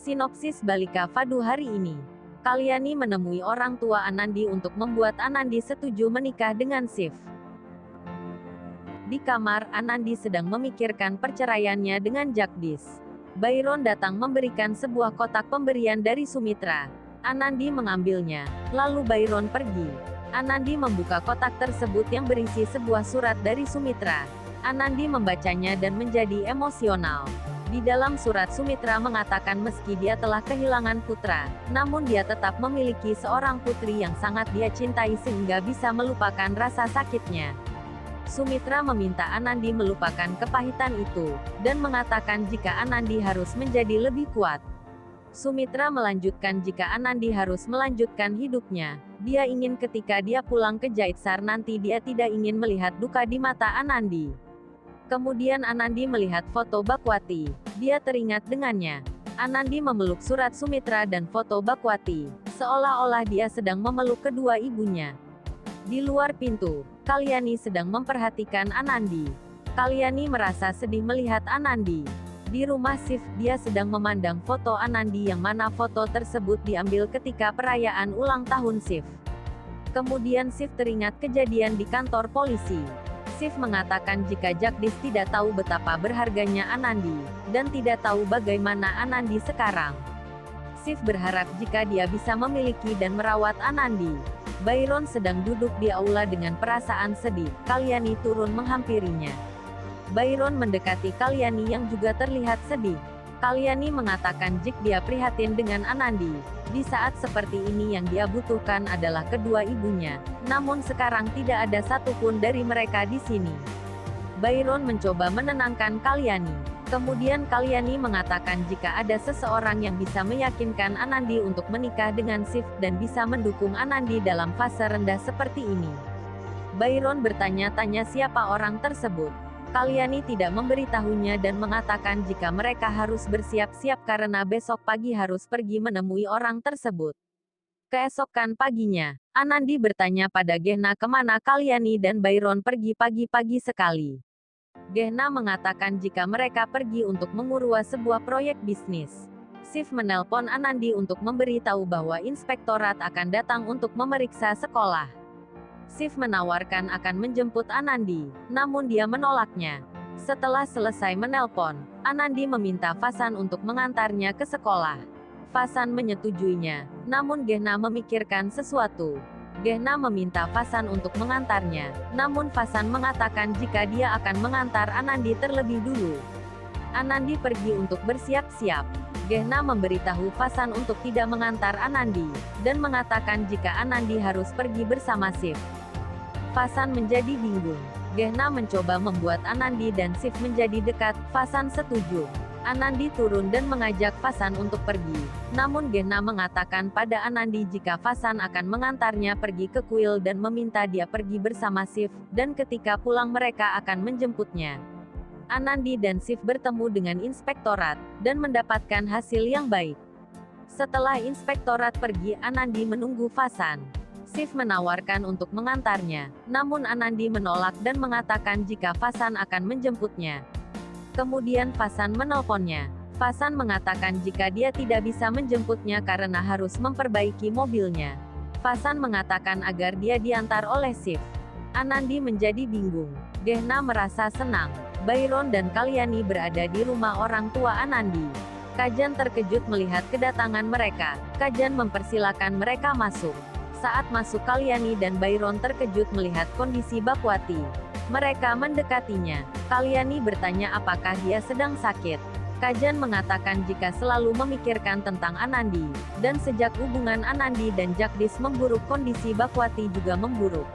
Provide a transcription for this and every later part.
Sinopsis Balika Fadu hari ini. Kalyani menemui orang tua Anandi untuk membuat Anandi setuju menikah dengan Shiv. Di kamar, Anandi sedang memikirkan perceraiannya dengan Jagdish. Byron datang memberikan sebuah kotak pemberian dari Sumitra. Anandi mengambilnya, lalu Byron pergi. Anandi membuka kotak tersebut yang berisi sebuah surat dari Sumitra. Anandi membacanya dan menjadi emosional. Di dalam surat Sumitra mengatakan meski dia telah kehilangan putra, namun dia tetap memiliki seorang putri yang sangat dia cintai sehingga bisa melupakan rasa sakitnya. Sumitra meminta Anandi melupakan kepahitan itu, dan mengatakan jika Anandi harus menjadi lebih kuat. Sumitra melanjutkan jika Anandi harus melanjutkan hidupnya, dia ingin ketika dia pulang ke Jaitsar nanti dia tidak ingin melihat duka di mata Anandi. Kemudian Anandi melihat foto Bakwati. Dia teringat dengannya. Anandi memeluk surat Sumitra dan foto Bakwati, seolah-olah dia sedang memeluk kedua ibunya. Di luar pintu, Kalyani sedang memperhatikan Anandi. Kalyani merasa sedih melihat Anandi. Di rumah Shiv, dia sedang memandang foto Anandi yang mana foto tersebut diambil ketika perayaan ulang tahun Shiv. Kemudian Shiv teringat kejadian di kantor polisi. Shiv mengatakan jika Jagdish tidak tahu betapa berharganya Anandi, dan tidak tahu bagaimana Anandi sekarang. Shiv berharap jika dia bisa memiliki dan merawat Anandi. Byron sedang duduk di aula dengan perasaan sedih. Kalyani turun menghampirinya. Byron mendekati Kalyani yang juga terlihat sedih. Kalyani mengatakan jika dia prihatin dengan Anandi. Di saat seperti ini yang dia butuhkan adalah kedua ibunya, namun sekarang tidak ada satupun dari mereka di sini. Byron mencoba menenangkan Kalyani. Kemudian Kalyani mengatakan jika ada seseorang yang bisa meyakinkan Anandi untuk menikah dengan Shiv dan bisa mendukung Anandi dalam fase rendah seperti ini. Byron bertanya-tanya siapa orang tersebut. Kalyani tidak memberitahunya dan mengatakan jika mereka harus bersiap-siap karena besok pagi harus pergi menemui orang tersebut. Keesokan paginya, Anandi bertanya pada Gehna kemana Kalyani dan Byron pergi pagi-pagi sekali. Gehna mengatakan jika mereka pergi untuk mengurus sebuah proyek bisnis. Shiv menelpon Anandi untuk memberitahu bahwa inspektorat akan datang untuk memeriksa sekolah. Shiv menawarkan akan menjemput Anandi, namun dia menolaknya. Setelah selesai menelpon, Anandi meminta Fasan untuk mengantarnya ke sekolah. Fasan menyetujuinya, namun Gehna memikirkan sesuatu. Gehna meminta Fasan untuk mengantarnya, namun Fasan mengatakan jika dia akan mengantar Anandi terlebih dulu. Anandi pergi untuk bersiap-siap. Gehna memberitahu Fasan untuk tidak mengantar Anandi, dan mengatakan jika Anandi harus pergi bersama Shiv. Fasan menjadi bingung. Gehna mencoba membuat Anandi dan Shiv menjadi dekat. Fasan setuju. Anandi turun dan mengajak Fasan untuk pergi. Namun Gehna mengatakan pada Anandi jika Fasan akan mengantarnya pergi ke kuil dan meminta dia pergi bersama Shiv, dan ketika pulang mereka akan menjemputnya. Anandi dan Shiv bertemu dengan inspektorat, dan mendapatkan hasil yang baik. Setelah inspektorat pergi, Anandi menunggu Fasan. Shiv menawarkan untuk mengantarnya, namun Anandi menolak dan mengatakan jika Fasan akan menjemputnya. Kemudian Fasan menelponnya. Fasan mengatakan jika dia tidak bisa menjemputnya karena harus memperbaiki mobilnya. Fasan mengatakan agar dia diantar oleh Shiv. Anandi menjadi bingung. Gehna merasa senang. Byron dan Kalyani berada di rumah orang tua Anandi. Kajan terkejut melihat kedatangan mereka. Kajan mempersilakan mereka masuk. Saat masuk Kalyani dan Byron terkejut melihat kondisi Bakwati. Mereka mendekatinya. Kalyani bertanya apakah dia sedang sakit. Kajan mengatakan jika selalu memikirkan tentang Anandi, dan sejak hubungan Anandi dan Jagdish memburuk kondisi Bakwati juga memburuk.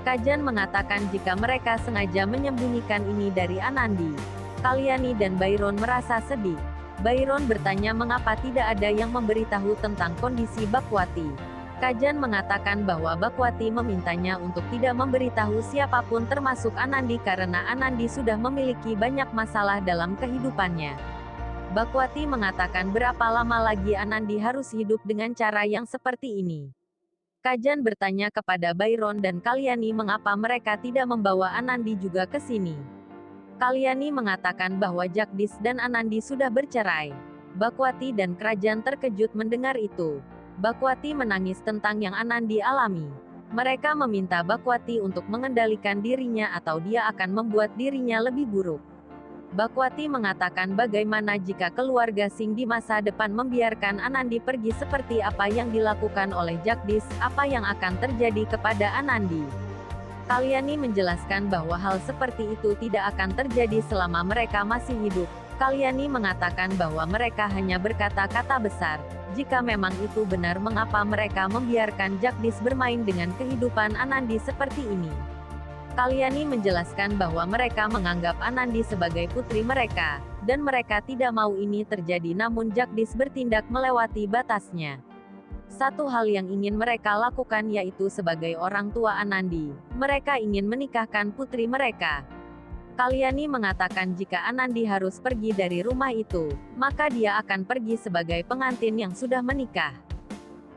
Kajan mengatakan jika mereka sengaja menyembunyikan ini dari Anandi. Kalyani dan Byron merasa sedih. Byron bertanya mengapa tidak ada yang memberitahu tentang kondisi Bakwati. Kajan mengatakan bahwa Bakwati memintanya untuk tidak memberitahu siapapun termasuk Anandi karena Anandi sudah memiliki banyak masalah dalam kehidupannya. Bakwati mengatakan berapa lama lagi Anandi harus hidup dengan cara yang seperti ini. Kajan bertanya kepada Byron dan Kalyani mengapa mereka tidak membawa Anandi juga ke sini. Kalyani mengatakan bahwa Jagdish dan Anandi sudah bercerai. Bakwati dan kerajaan terkejut mendengar itu. Bakwati menangis tentang yang Anandi alami. Mereka meminta Bakwati untuk mengendalikan dirinya atau dia akan membuat dirinya lebih buruk. Bakwati mengatakan bagaimana jika keluarga Singh di masa depan membiarkan Anandi pergi seperti apa yang dilakukan oleh Jagdish, apa yang akan terjadi kepada Anandi. Kalyani menjelaskan bahwa hal seperti itu tidak akan terjadi selama mereka masih hidup. Kalyani mengatakan bahwa mereka hanya berkata-kata besar. Jika memang itu benar, mengapa mereka membiarkan Jagdish bermain dengan kehidupan Anandi seperti ini? Kalyani menjelaskan bahwa mereka menganggap Anandi sebagai putri mereka, dan mereka tidak mau ini terjadi, namun Jagdish bertindak melewati batasnya. Satu hal yang ingin mereka lakukan yaitu sebagai orang tua Anandi, mereka ingin menikahkan putri mereka. Kalyani mengatakan jika Anandi harus pergi dari rumah itu, maka dia akan pergi sebagai pengantin yang sudah menikah.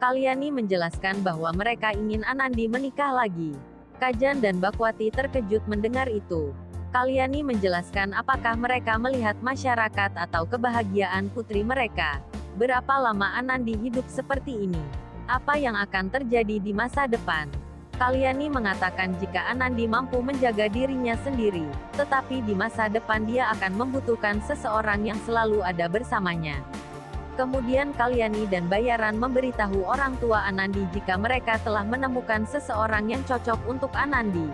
Kalyani menjelaskan bahwa mereka ingin Anandi menikah lagi. Kajan dan Bakwati terkejut mendengar itu. Kalyani menjelaskan apakah mereka melihat masyarakat atau kebahagiaan putri mereka. Berapa lama Anandi hidup seperti ini? Apa yang akan terjadi di masa depan? Kalyani mengatakan jika Anandi mampu menjaga dirinya sendiri, tetapi di masa depan dia akan membutuhkan seseorang yang selalu ada bersamanya. Kemudian Kalyani dan Bayaran memberitahu orang tua Anandi jika mereka telah menemukan seseorang yang cocok untuk Anandi.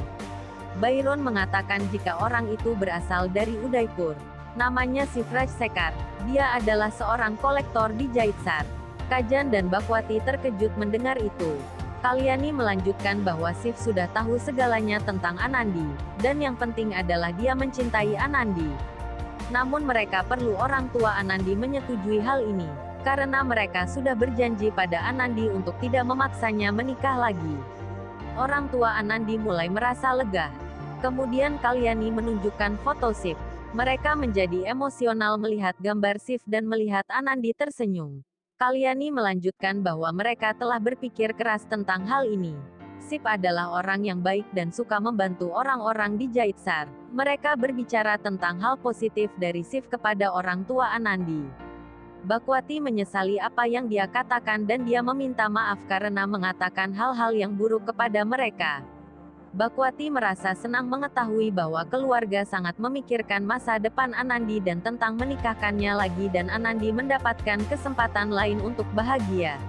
Byron mengatakan jika orang itu berasal dari Udaipur. Namanya Shivraj Sekar. Dia adalah seorang kolektor di Jaitsar. Kajan dan Bakwati terkejut mendengar itu. Kalyani melanjutkan bahwa Shiv sudah tahu segalanya tentang Anandi, dan yang penting adalah dia mencintai Anandi. Namun mereka perlu orang tua Anandi menyetujui hal ini, karena mereka sudah berjanji pada Anandi untuk tidak memaksanya menikah lagi. Orang tua Anandi mulai merasa lega. Kemudian Kalyani menunjukkan foto Shiv. Mereka menjadi emosional melihat gambar Shiv dan melihat Anandi tersenyum. Kalyani melanjutkan bahwa mereka telah berpikir keras tentang hal ini. Shiv adalah orang yang baik dan suka membantu orang-orang di Jaitsar. Mereka berbicara tentang hal positif dari Shiv kepada orang tua Anandi. Bakwati menyesali apa yang dia katakan dan dia meminta maaf karena mengatakan hal-hal yang buruk kepada mereka. Bakwati merasa senang mengetahui bahwa keluarga sangat memikirkan masa depan Anandi dan tentang menikahkannya lagi dan Anandi mendapatkan kesempatan lain untuk bahagia.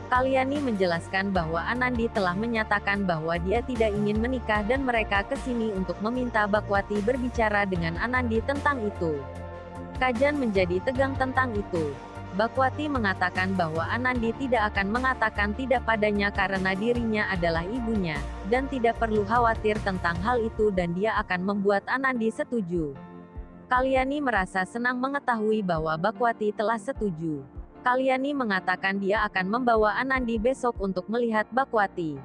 Kalyani menjelaskan bahwa Anandi telah menyatakan bahwa dia tidak ingin menikah dan mereka ke sini untuk meminta Bakwati berbicara dengan Anandi tentang itu. Kajan menjadi tegang tentang itu. Bakwati mengatakan bahwa Anandi tidak akan mengatakan tidak padanya karena dirinya adalah ibunya, dan tidak perlu khawatir tentang hal itu dan dia akan membuat Anandi setuju. Kalyani merasa senang mengetahui bahwa Bakwati telah setuju. Kalyani mengatakan dia akan membawa Anandi besok untuk melihat Bakwati.